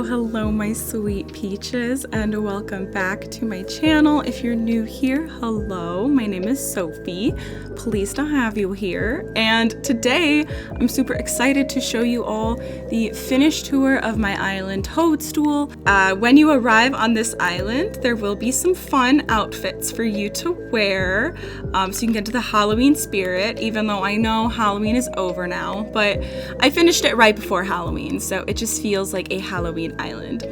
Hello, my sweet peaches, and welcome back to my channel. If you're new here, hello, my name is Sophie. Pleased to have you here. And today, I'm super excited to show you all the finished tour of my island, Toadstool. When you arrive on this island, there will be some fun outfits for you to wear, so you can get into the Halloween spirit, even though I know Halloween is over now, but I finished it right before Halloween, so it just feels like a Halloween island.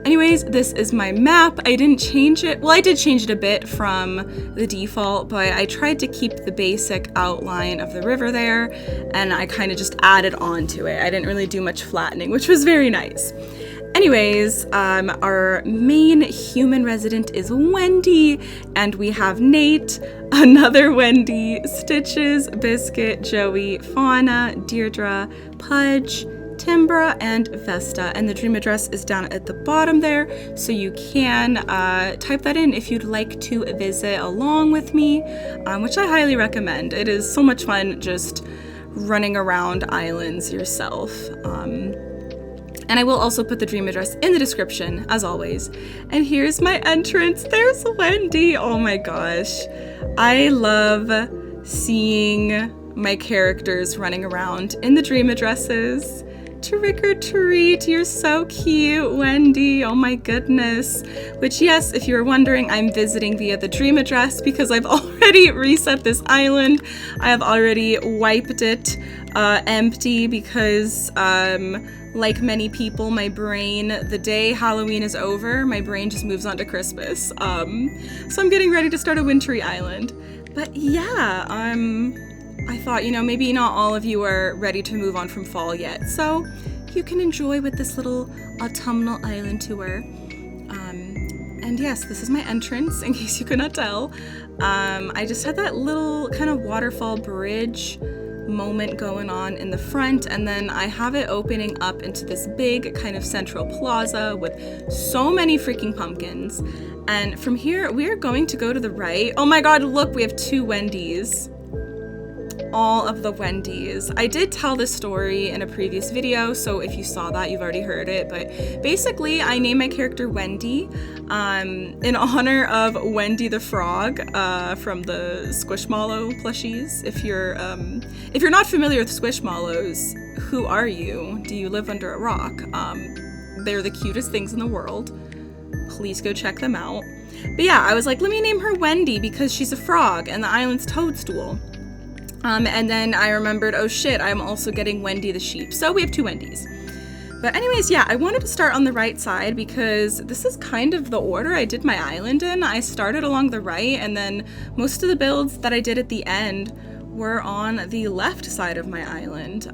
Anyways, this is my map. I didn't change it. Well, I did change it a bit from the default, but I tried to keep the basic outline of the river there, and I kind of just added on to it. I didn't really do much flattening, which was very nice. Anyways, our main human resident is Wendy, and we have Nate, another Wendy, Stitches, Biscuit, Joey, Fauna, Deirdre, Pudge, Timbra, and Vesta, and the dream address is down at the bottom there, so you can type that in if you'd like to visit along with me, which I highly recommend. It is so much fun just running around islands yourself. And I will also put the dream address in the description, as always. And here's my entrance. There's Wendy. Oh my gosh. I love seeing my characters running around in the dream addresses. Trick or treat, you're so cute, Wendy. Oh my goodness. Which, yes, if you're wondering, I'm visiting via the dream address because I've already reset this island. I have already wiped it empty because, like many people, my brain, the day Halloween is over, my brain just moves on to Christmas. So I'm getting ready to start a wintry island. But yeah, I thought, maybe not all of you are ready to move on from fall yet, so you can enjoy with this little autumnal island tour. And yes, this is my entrance, in case you could not tell. I just had that little kind of waterfall bridge moment going on in the front, and then I have it opening up into this big kind of central plaza with so many freaking pumpkins. And from here, we are going to go to the right. Oh my god, look, we have two Wendy's. All of the Wendy's. I did tell this story in a previous video, so if you saw that, you've already heard it, but basically I named my character Wendy in honor of Wendy the Frog from the Squishmallow plushies. If you're not familiar with Squishmallows, who are you? Do you live under a rock? They're the cutest things in the world. Please go check them out. But yeah, I was like, let me name her Wendy because she's a frog and the island's Toadstool. And then I remembered, oh shit, I'm also getting Wendy the sheep. So we have two Wendy's. But anyways, yeah, I wanted to start on the right side because this is kind of the order I did my island in. I started along the right, and then most of the builds that I did at the end were on the left side of my island.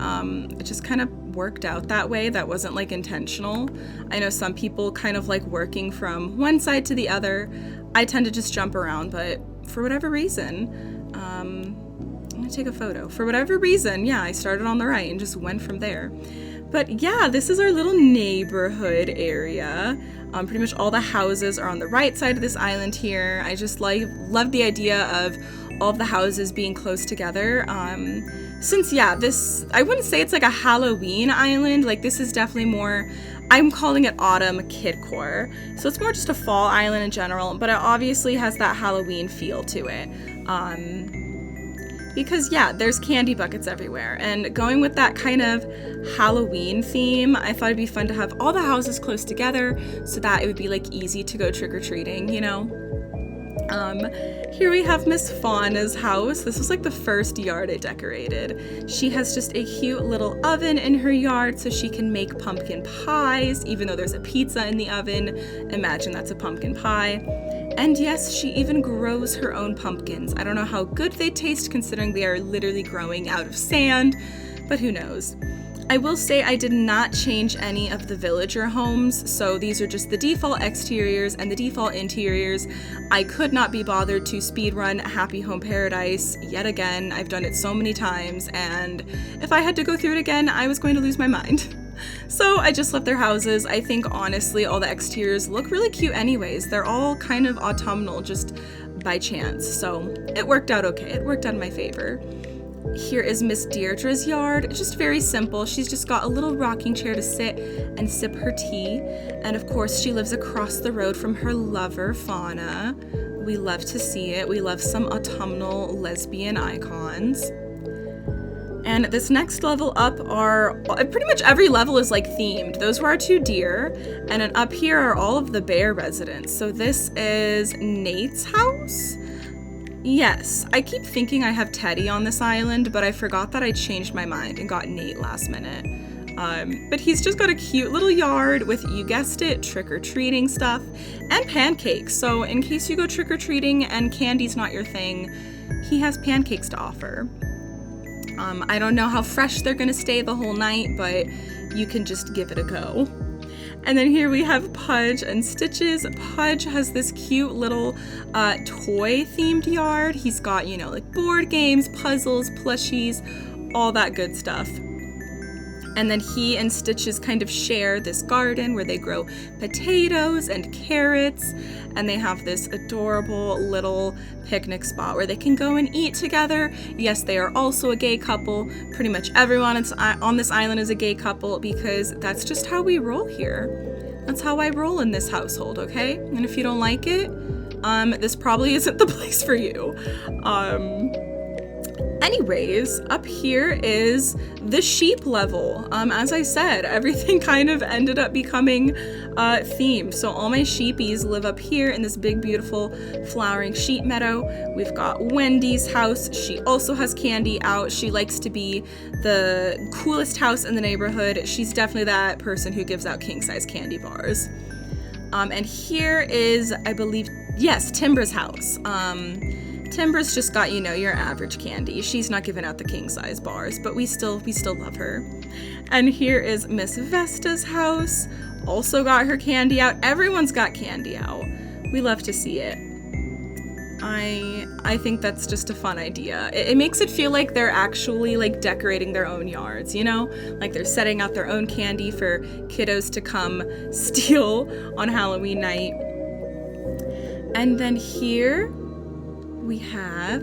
It just kind of worked out that way. That wasn't like intentional. I know some people kind of like working from one side to the other. I tend to just jump around, but for whatever reason, I'm gonna take a photo. For whatever reason, yeah, I started on the right and just went from there. But yeah, this is our little neighborhood area. Pretty much all the houses are on the right side of this island here. I just love the idea of all of the houses being close together. Since, yeah, I wouldn't say it's like a Halloween island. Like, this is definitely more, I'm calling it autumn kidcore. So it's more just a fall island in general, but it obviously has that Halloween feel to it. Because yeah, there's candy buckets everywhere, and going with that kind of Halloween theme, I thought it'd be fun to have all the houses close together so that it would be like easy to go trick-or-treating, Here we have Miss Fauna's house. This was like the first yard I decorated. She has just a cute little oven in her yard so she can make pumpkin pies, even though there's a pizza in the oven. Imagine that's a pumpkin pie. And yes, she even grows her own pumpkins. I don't know how good they taste considering they are literally growing out of sand, but who knows. I will say I did not change any of the villager homes, so these are just the default exteriors and the default interiors. I could not be bothered to speedrun Happy Home Paradise yet again. I've done it so many times, and if I had to go through it again, I was going to lose my mind. So I just left their houses. I think honestly all the exteriors look really cute anyways. They're all kind of autumnal just by chance, so it worked out okay. It worked out in my favor. Here is Miss Deirdre's yard. It's just very simple. She's just got a little rocking chair to sit and sip her tea. And of course, she lives across the road from her lover, Fauna. We love to see it. We love some autumnal lesbian icons. And this next level up are, pretty much every level is like themed. Those were our 2 deer. And then up here are all of the bear residents. So this is Nate's house. Yes, I keep thinking I have Teddy on this island, but I forgot that I changed my mind and got Nate last minute. But he's just got a cute little yard with, you guessed it, trick-or-treating stuff and pancakes. So in case you go trick-or-treating and candy's not your thing, he has pancakes to offer. I don't know how fresh they're gonna stay the whole night, but you can just give it a go. And then here we have Pudge and Stitches. Pudge has this cute little toy-themed yard. He's got, you know, like board games, puzzles, plushies, all that good stuff. And then he and Stitches kind of share this garden where they grow potatoes and carrots, and they have this adorable little picnic spot where they can go and eat together. Yes, they are also a gay couple. Pretty much everyone on this island is a gay couple because that's just how we roll here. That's how I roll in this household, okay? And if you don't like it, this probably isn't the place for you. Anyways, up here is the sheep level. As I said, everything kind of ended up becoming themed. So all my sheepies live up here in this big, beautiful flowering sheep meadow. We've got Wendy's house. She also has candy out. She likes to be the coolest house in the neighborhood. She's definitely that person who gives out king-size candy bars. And here is, I believe, yes, Timber's house. Timber's just got, you know, your average candy. She's not giving out the king-size bars, but we still love her. And here is Miss Vesta's house. Also got her candy out. Everyone's got candy out. We love to see it. I think that's just a fun idea. It makes it feel like they're actually like decorating their own yards, you know? Like they're setting out their own candy for kiddos to come steal on Halloween night. And then here we have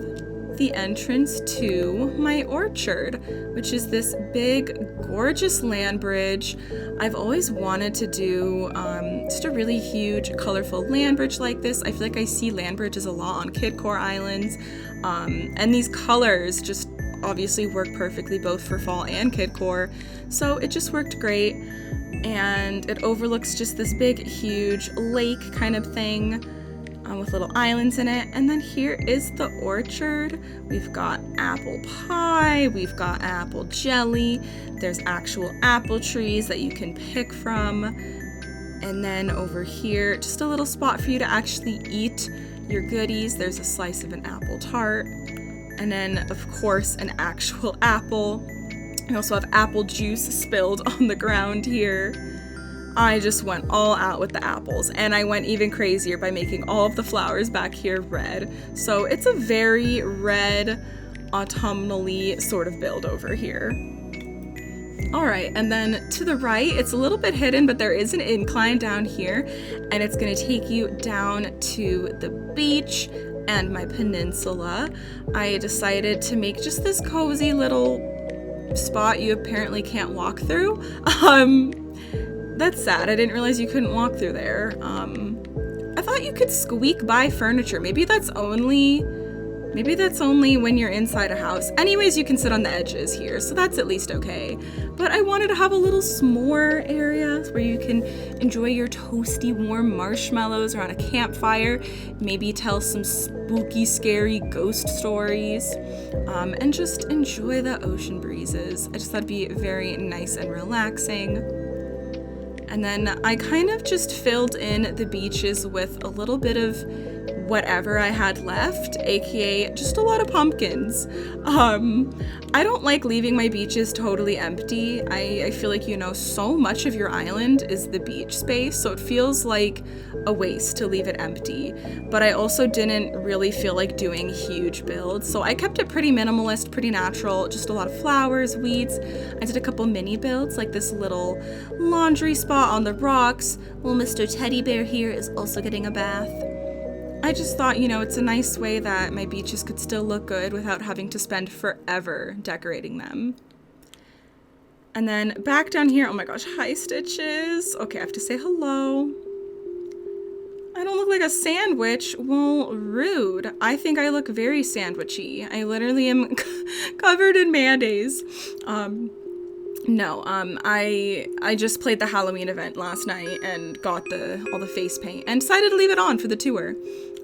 the entrance to my orchard, which is this big, gorgeous land bridge. I've always wanted to do just a really huge, colorful land bridge like this. I feel like I see land bridges a lot on kidcore islands, and these colors just obviously work perfectly both for fall and kidcore, so it just worked great. And it overlooks just this big, huge lake kind of thing, with little islands in it. And then here is the orchard. We've got apple pie, we've got apple jelly, there's actual apple trees that you can pick from. And then over here, just a little spot for you to actually eat your goodies. There's a slice of an apple tart. And then, of course, an actual apple. We also have apple juice spilled on the ground here. I just went all out with the apples, and I went even crazier by making all of the flowers back here red. So it's a very red, autumnally sort of build over here. All right, and then to the right, it's a little bit hidden, but there is an incline down here, and it's gonna take you down to the beach and my peninsula. I decided to make just this cozy little spot you apparently can't walk through. That's sad. I didn't realize you couldn't walk through there. I thought you could squeak by furniture. Maybe that's only when you're inside a house. Anyways, you can sit on the edges here, so that's at least okay. But I wanted to have a little s'more area where you can enjoy your toasty, warm marshmallows around a campfire, maybe tell some spooky, scary ghost stories, and just enjoy the ocean breezes. I just thought it'd be very nice and relaxing. And then I kind of just filled in the beaches with a little bit of whatever I had left, aka just a lot of pumpkins. I don't like leaving my beaches totally empty. I feel like, you know, so much of your island is the beach space, so it feels like a waste to leave it empty. But I also didn't really feel like doing huge builds, so I kept it pretty minimalist, pretty natural, just a lot of flowers, weeds. I did a couple mini builds, like this little laundry spot on the rocks. Little Mr. Teddy Bear here is also getting a bath. I just thought, you know, it's a nice way that my beaches could still look good without having to spend forever decorating them. And then back down here, oh my gosh, hi Stitches. Okay, I have to say hello. I don't look like a sandwich. Well, rude. I think I look very sandwichy. I literally am covered in mayonnaise. No, I just played the Halloween event last night and got all the face paint and decided to leave it on for the tour.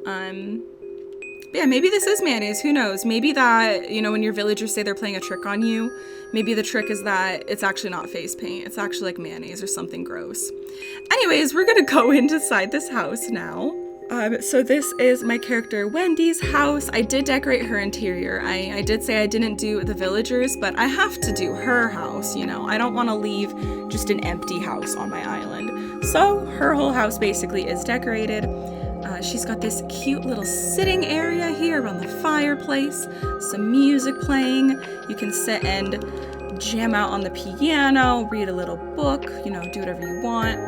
Yeah, maybe this is mayonnaise, who knows? Maybe that, you know, when your villagers say they're playing a trick on you, maybe the trick is that it's actually not face paint. It's actually like mayonnaise or something gross. Anyways, we're gonna go inside this house now. So this is my character Wendy's house. I did decorate her interior. I did say I didn't do the villagers, but I have to do her house, you know. I don't want to leave just an empty house on my island. So her whole house basically is decorated. She's got this cute little sitting area here around the fireplace, some music playing. You can sit and jam out on the piano, read a little book, you know, do whatever you want.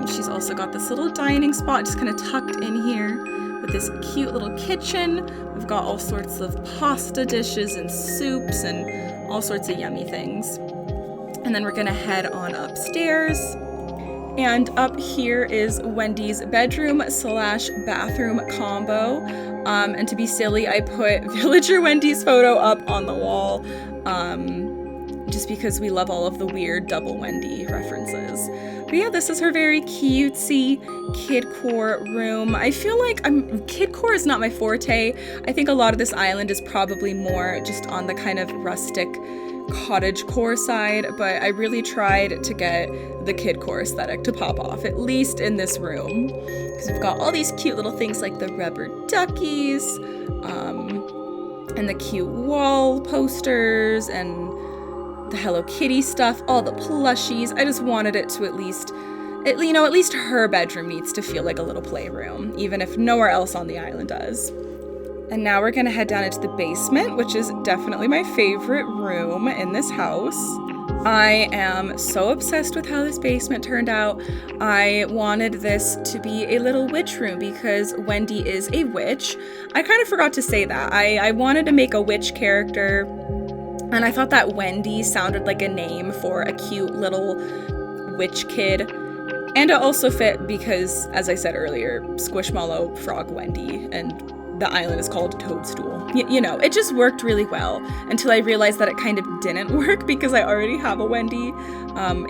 She's also got this little dining spot just kind of tucked in here with this cute little kitchen. We've got all sorts of pasta dishes and soups and all sorts of yummy things. And then we're gonna head on upstairs. And up here is Wendy's bedroom / bathroom combo. And to be silly, I put Villager Wendy's photo up on the wall just because we love all of the weird double Wendy references. But yeah, this is her very cutesy kidcore room. I feel like kidcore is not my forte. I think a lot of this island is probably more just on the kind of rustic cottagecore side, but I really tried to get the kidcore aesthetic to pop off, at least in this room. Because we've got all these cute little things like the rubber duckies, and the cute wall posters, and the Hello Kitty stuff, all the plushies. I just wanted it to at least her bedroom needs to feel like a little playroom, even if nowhere else on the island does. And now we're gonna head down into the basement, which is definitely my favorite room in this house. I am so obsessed with how this basement turned out. I wanted this to be a little witch room because Wendy is a witch. I kind of forgot to say that. I wanted to make a witch character, and I thought that Wendy sounded like a name for a cute little witch kid. And it also fit because, as I said earlier, Squishmallow Frog Wendy, and the island is called Toadstool. You know, it just worked really well until I realized that it kind of didn't work because I already have a Wendy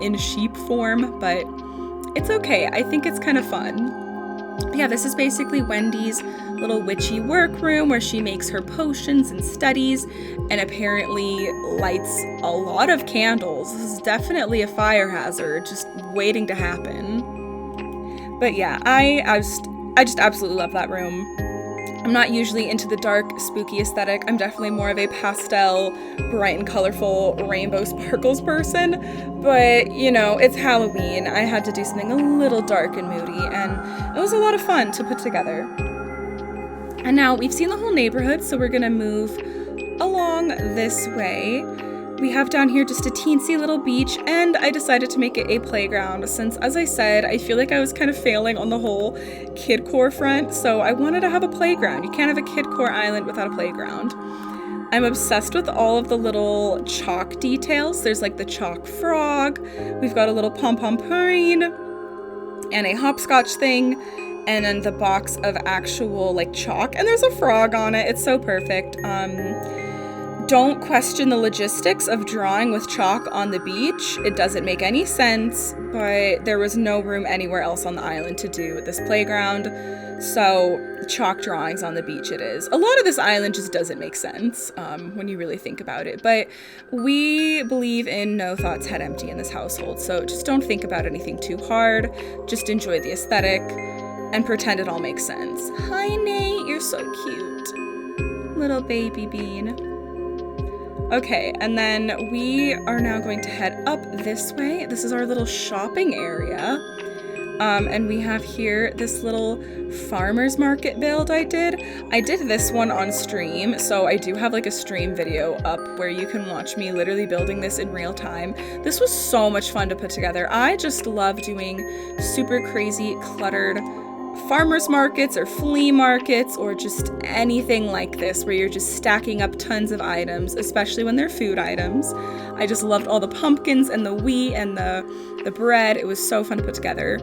in sheep form, but it's okay. I think it's kind of fun. Yeah, this is basically Wendy's little witchy workroom where she makes her potions and studies and apparently lights a lot of candles. This is definitely a fire hazard just waiting to happen. But yeah, I just absolutely love that room. I'm not usually into the dark, spooky aesthetic. I'm definitely more of a pastel, bright and colorful, rainbow sparkles person. But, you know, it's Halloween. I had to do something a little dark and moody, and it was a lot of fun to put together. And now we've seen the whole neighborhood, so we're gonna move along this way. We have down here just a teensy little beach, and I decided to make it a playground since, as I said, I feel like I was kind of failing on the whole kidcore front, so I wanted to have a playground. You can't have a kidcore island without a playground. I'm obsessed with all of the little chalk details. There's like the chalk frog, we've got a little pom-pom purring, and a hopscotch thing, and then the box of actual like chalk, and there's a frog on it. It's so perfect. Don't question the logistics of drawing with chalk on the beach. It doesn't make any sense, but there was no room anywhere else on the island to do this playground, so chalk drawings on the beach it is. A lot of this island just doesn't make sense when you really think about it, but we believe in no thoughts head empty in this household, so just don't think about anything too hard. Just enjoy the aesthetic and pretend it all makes sense. Hi, Nate, you're so cute. Little baby bean. Okay, and then we are now going to head up this way. This is our little shopping area. And we have here this little farmer's market build I did. I did this one on stream, so I do have like a stream video up where you can watch me literally building this in real time. This was so much fun to put together. I just love doing super crazy, cluttered farmers markets or flea markets or just anything like this where you're just stacking up tons of items, especially when they're food items. I just loved all the pumpkins and the wheat and the bread. It was so fun to put together.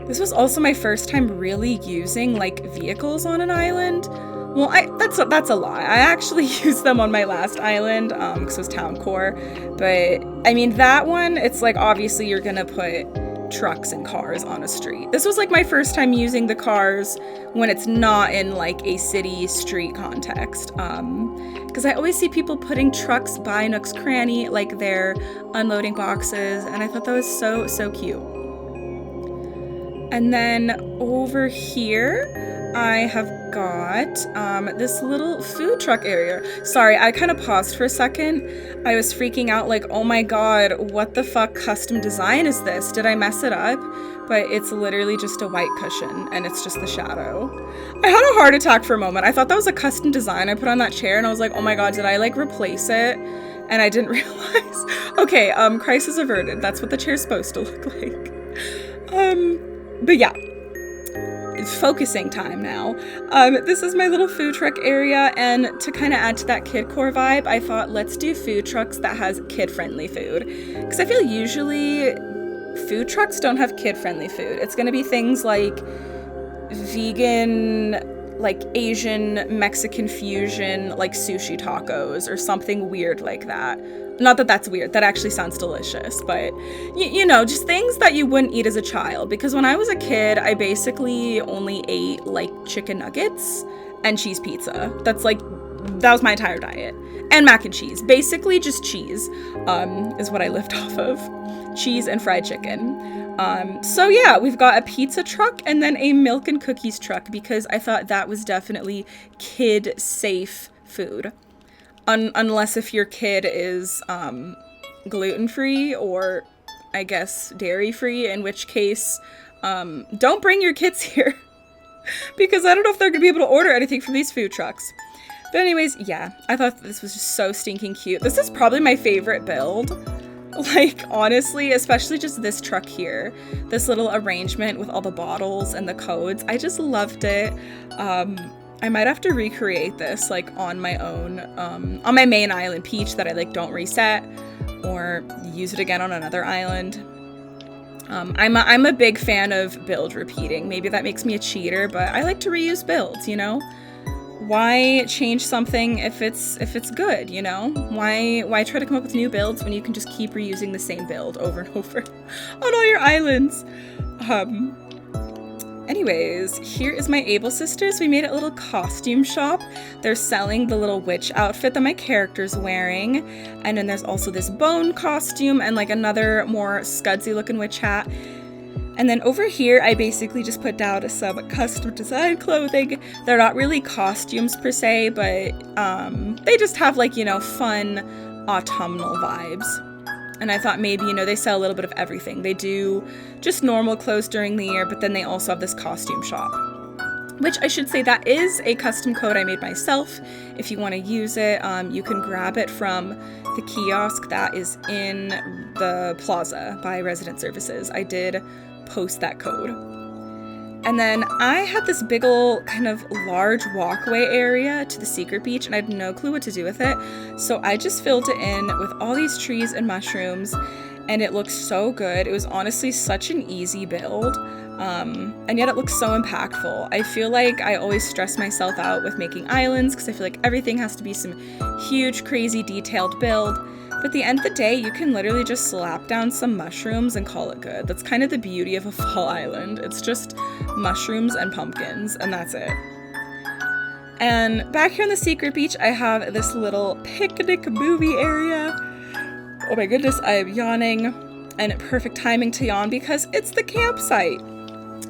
This was also my first time really using like vehicles on an island. Well, that's a lie. I actually used them on my last island because it was town core. But I mean, that one, it's like obviously you're gonna put trucks and cars on a street. This was like my first time using the cars when it's not in like a city street context. Because I always see people putting trucks by Nook's Cranny, like they're unloading boxes, and I thought that was so cute. And then over here, I have got this little food truck area. Sorry, I kind of paused for a second. I was freaking out like, oh my god, what the fuck custom design is this? Did I mess it up? But it's literally just a white cushion and it's just the shadow. I had a heart attack for a moment. I thought that was a custom design I put on that chair and I was like, oh my god, did I like replace it? And I didn't realize. Okay, crisis averted. That's what the chair's supposed to look like. But yeah. Focusing time now. This is my little food truck area, and to kind of add to that kidcore vibe, I thought let's do food trucks that has kid-friendly food, because I feel usually food trucks don't have kid-friendly food. It's gonna be things like vegan, like Asian, Mexican fusion, like sushi tacos or something weird like that. Not that that's weird, that actually sounds delicious, but you know, just things that you wouldn't eat as a child, because when I was a kid, I basically only ate like chicken nuggets and cheese pizza. That was my entire diet. And mac and cheese. Basically just cheese is what I lived off of. Cheese and fried chicken. So yeah, we've got a pizza truck and then a milk and cookies truck because I thought that was definitely kid-safe food. Unless if your kid is gluten-free or, I guess, dairy-free, in which case, don't bring your kids here. Because I don't know if they're going to be able to order anything from these food trucks. But anyways, yeah, I thought this was just so stinking cute. This is probably my favorite build. Like, honestly, especially just this truck here. This little arrangement with all the bottles and the codes. I just loved it. I might have to recreate this, like, on my own, on my main island, Peach, that I, like, don't reset, or use it again on another island. I'm a big fan of build repeating. Maybe that makes me a cheater, but I like to reuse builds, you know? Why change something if it's good, you know? Why try to come up with new builds when you can just keep reusing the same build over and over on all your islands? Anyways, here is my Able sisters. We made a little costume shop. They're selling the little witch outfit that my character's wearing. And then there's also this bone costume and like another more scudsy looking witch hat. And then over here, I basically just put down some custom design clothing. They're not really costumes per se, but they just have like, you know, fun autumnal vibes. And I thought maybe, you know, they sell a little bit of everything. They do just normal clothes during the year, but then they also have this costume shop. Which I should say that is a custom code I made myself. If you want to use it, you can grab it from the kiosk that is in the plaza by Resident Services. I did post that code. And then I had this big ol' kind of large walkway area to the secret beach, and I had no clue what to do with it. So I just filled it in with all these trees and mushrooms, and it looks so good. It was honestly such an easy build, and yet it looks so impactful. I feel like I always stress myself out with making islands because I feel like everything has to be some huge, crazy, detailed build. But at the end of the day, you can literally just slap down some mushrooms and call it good. That's kind of the beauty of a fall island. It's just mushrooms and pumpkins, and that's it. And back here on the secret beach, I have this little picnic movie area. Oh my goodness, I am yawning, and perfect timing to yawn because it's the campsite.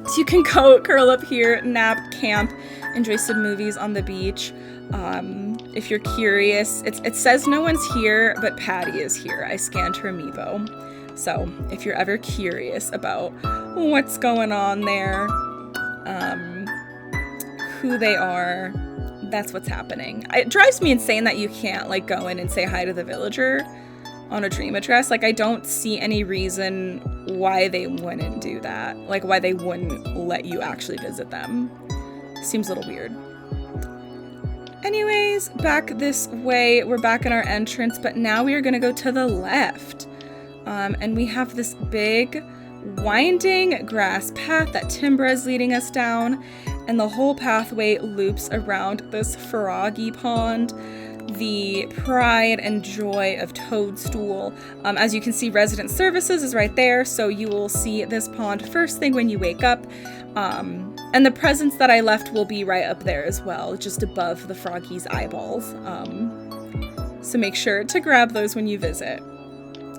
So you can go curl up here, nap, camp, enjoy some movies on the beach. If you're curious, it says no one's here, but Patty is here. I scanned her amiibo. So if you're ever curious about what's going on there, who they are, that's what's happening. It drives me insane that you can't like go in and say hi to the villager. on a dream address. Like, I don't see any reason why they wouldn't do that. Like, why they wouldn't let you actually visit them. Seems a little weird. Anyways, back this way. We're back in our entrance, but now we are going to go to the left. And we have this big winding grass path that Timbra is leading us down. And the whole pathway loops around this froggy pond, the pride and joy of Toadstool. As you can see, resident services is right there, so you will see this pond first thing when you wake up. And the presents that I left will be right up there as well, just above the froggy's eyeballs. So make sure to grab those when you visit.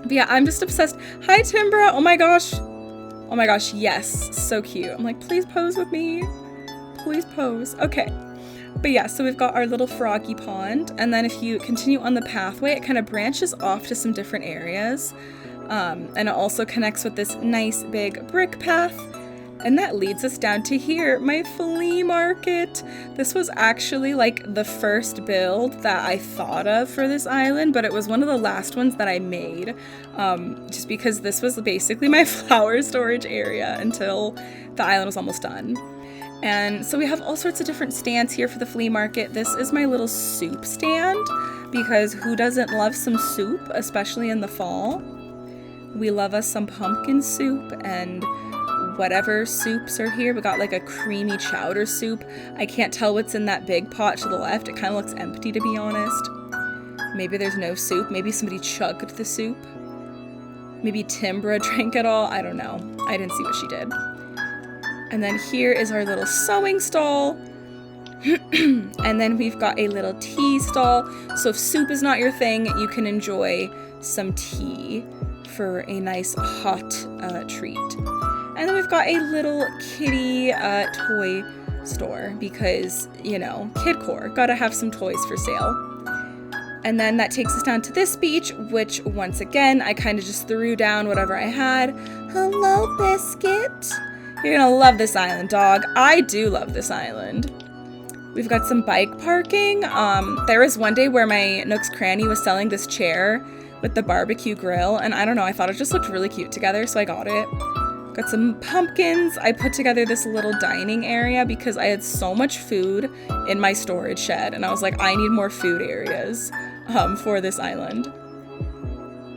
But yeah, I'm just obsessed. Hi, Timbra! Oh my gosh! Oh my gosh, yes, so cute. I'm like, please pose with me. Please pose. Okay. But yeah, so we've got our little froggy pond, and then if you continue on the pathway, it kind of branches off to some different areas. And it also connects with this nice big brick path. And that leads us down to here, my flea market. This was actually like the first build that I thought of for this island, but it was one of the last ones that I made, just because this was basically my flower storage area until the island was almost done. And so we have all sorts of different stands here for the flea market. This is my little soup stand, because who doesn't love some soup, especially in the fall? We love us some pumpkin soup and whatever soups are here. We got like a creamy chowder soup. I can't tell what's in that big pot to the left. It kind of looks empty, to be honest. Maybe there's no soup. Maybe somebody chugged the soup. Maybe Timbra drank it all. I don't know. I didn't see what she did. And then here is our little sewing stall. And then we've got a little tea stall. So if soup is not your thing, you can enjoy some tea for a nice hot treat. And then we've got a little kitty toy store because, you know, kidcore, gotta have some toys for sale. And then that takes us down to this beach, which once again, I kind of just threw down whatever I had. Hello, Biscuit. You're gonna love this island, dog. I do love this island. We've got some bike parking. There was one day where my Nook's Cranny was selling this chair with the barbecue grill, and I don't know, I thought it just looked really cute together, so I got it. Got some pumpkins. I put together this little dining area because I had so much food in my storage shed, and I was like, I need more food areas for this island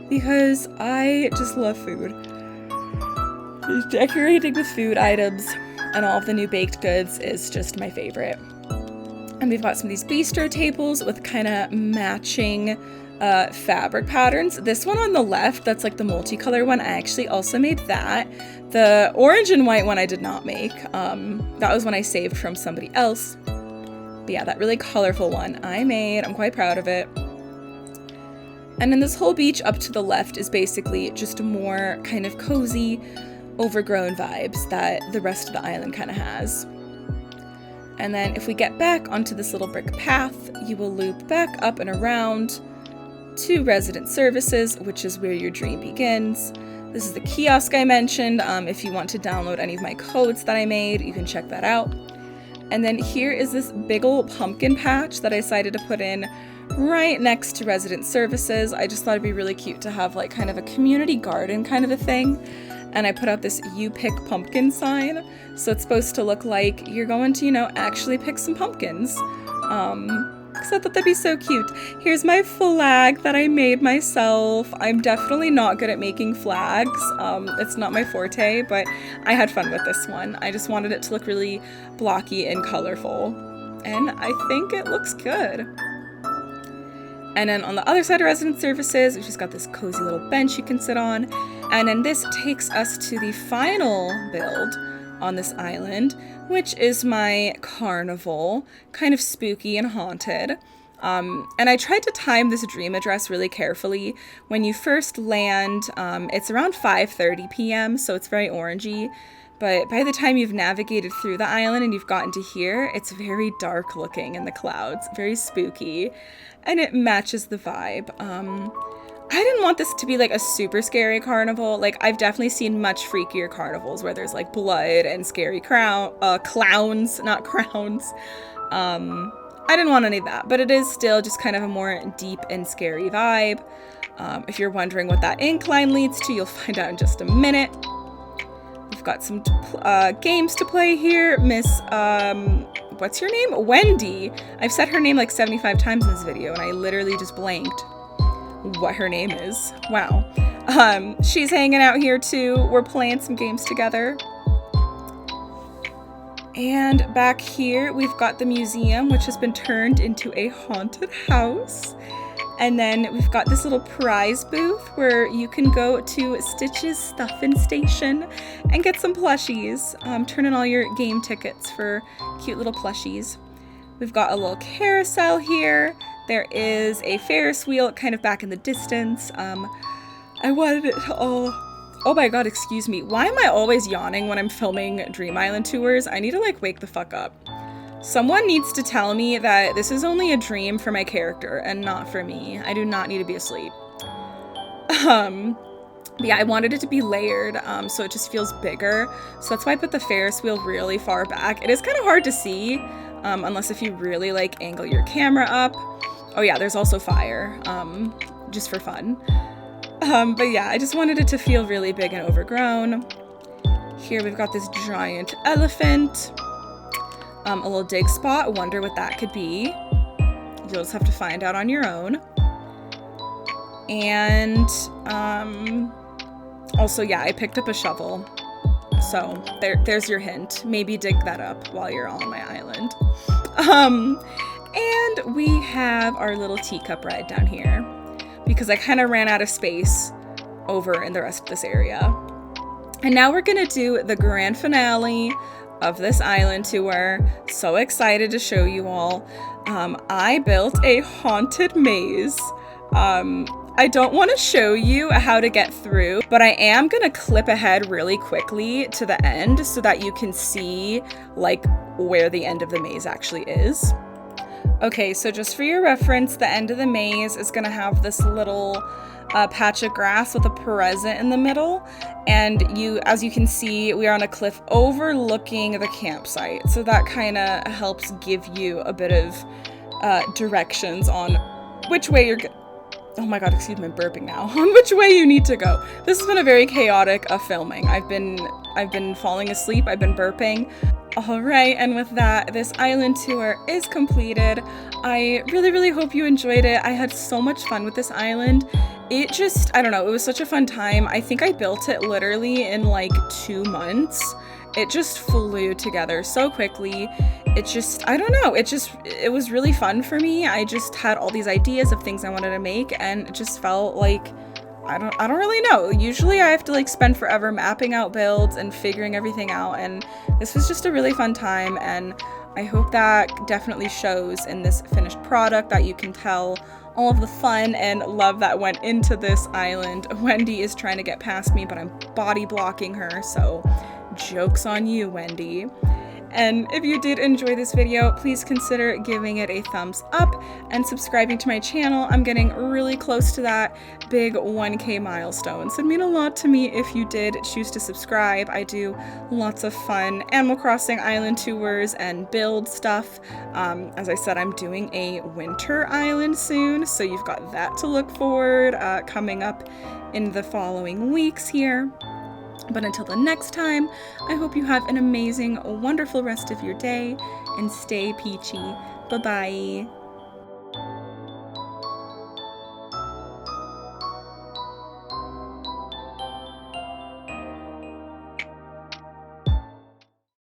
because I just love food. Just decorating with food items and all of the new baked goods is just my favorite. And we've got some of these bistro tables with kind of matching fabric patterns. This one on the left, that's like the multicolor one, I actually also made that. The orange and white one I did not make. That was one I saved from somebody else. But yeah, that really colorful one I made. I'm quite proud of it. And then this whole beach up to the left is basically just more kind of cozy, overgrown vibes that the rest of the island kind of has. And then if we get back onto this little brick path, you will loop back up and around to resident services, which is where your dream begins. This is the kiosk I mentioned. If you want to download any of my codes that I made, you can check that out. And then here is this big old pumpkin patch that I decided to put in right next to resident services. I just thought it'd be really cute to have like kind of a community garden kind of a thing. And I put out this "You Pick Pumpkin" sign. So it's supposed to look like you're going to, you know, actually pick some pumpkins. Because I thought that'd be so cute. Here's my flag that I made myself. I'm definitely not good at making flags. It's not my forte, but I had fun with this one. I just wanted it to look really blocky and colorful. And I think it looks good. And then on the other side of resident services, we've just got this cozy little bench you can sit on. And then this takes us to the final build on this island, which is my carnival, kind of spooky and haunted. And I tried to time this dream address really carefully. When you first land, it's around 5:30 p.m., so it's very orangey. But by the time you've navigated through the island and you've gotten to here, it's very dark looking in the clouds, very spooky, and it matches the vibe. I didn't want this to be like a super scary carnival. Like, I've definitely seen much freakier carnivals where there's like blood and scary clowns, not crowns. I didn't want any of that, but it is still just kind of a more deep and scary vibe. If you're wondering what that incline leads to, you'll find out in just a minute. We've got some games to play here. Miss, what's your name? Wendy. I've said her name like 75 times in this video, and I literally just blanked what her name is. Wow. She's hanging out here too. We're playing some games together. And back here, we've got the museum, which has been turned into a haunted house. And then we've got this little prize booth where you can go to Stitch's Stuffin' Station and get some plushies. Turn in all your game tickets for cute little plushies. We've got a little carousel here. There is a Ferris wheel kind of back in the distance. I wanted it to all... Oh my god, excuse me. Why am I always yawning when I'm filming Dream Island tours? I need to like wake the fuck up. Someone needs to tell me that this is only a dream for my character and not for me. I do not need to be asleep. Yeah, I wanted it to be layered, so it just feels bigger. So that's why I put the Ferris wheel really far back. It is kind of hard to see, unless if you really like angle your camera up. Oh yeah, there's also fire, just for fun. But yeah, I just wanted it to feel really big and overgrown. Here we've got this giant elephant. A little dig spot. Wonder what that could be. You'll just have to find out on your own. And also, yeah, I picked up a shovel. So there's your hint. Maybe dig that up while you're on my island. And we have our little teacup ride down here because I kind of ran out of space over in the rest of this area. And now we're gonna do the grand finale of this island tour. So excited to show you all. I built a haunted maze. I don't want to show you how to get through, but I am gonna clip ahead really quickly to the end so that you can see like where the end of the maze actually is. Okay, so just for your reference, the end of the maze is gonna have this little patch of grass with a present in the middle, and as you can see, we are on a cliff overlooking the campsite, so that kind of helps give you a bit of directions on which way you're oh my god, excuse me, I'm burping now. On which way you need to go. This has been a very chaotic filming. I've been falling asleep, I've been burping. Alright, and with that, this island tour is completed. I really hope you enjoyed it. I had so much fun with this island. It just, I don't know, it was such a fun time. I think I built it literally in like 2 months. It just flew together so quickly. It just, I don't know, it was really fun for me. I just had all these ideas of things I wanted to make, and it just felt like, I don't really know. Usually I have to like spend forever mapping out builds and figuring everything out, and this was just a really fun time, and I hope that definitely shows in this finished product, that you can tell all of the fun and love that went into this island. Wendy is trying to get past me, but I'm body blocking her, so joke's on you, Wendy. And if you did enjoy this video, please consider giving it a thumbs up and subscribing to my channel. I'm getting really close to that big 1K milestone, so it'd mean a lot to me if you did choose to subscribe. I do lots of fun Animal Crossing island tours and build stuff. As I said, I'm doing a winter island soon, so you've got that to look forward coming up in the following weeks here. But until the next time, I hope you have an amazing, wonderful rest of your day, and stay peachy. Bye-bye.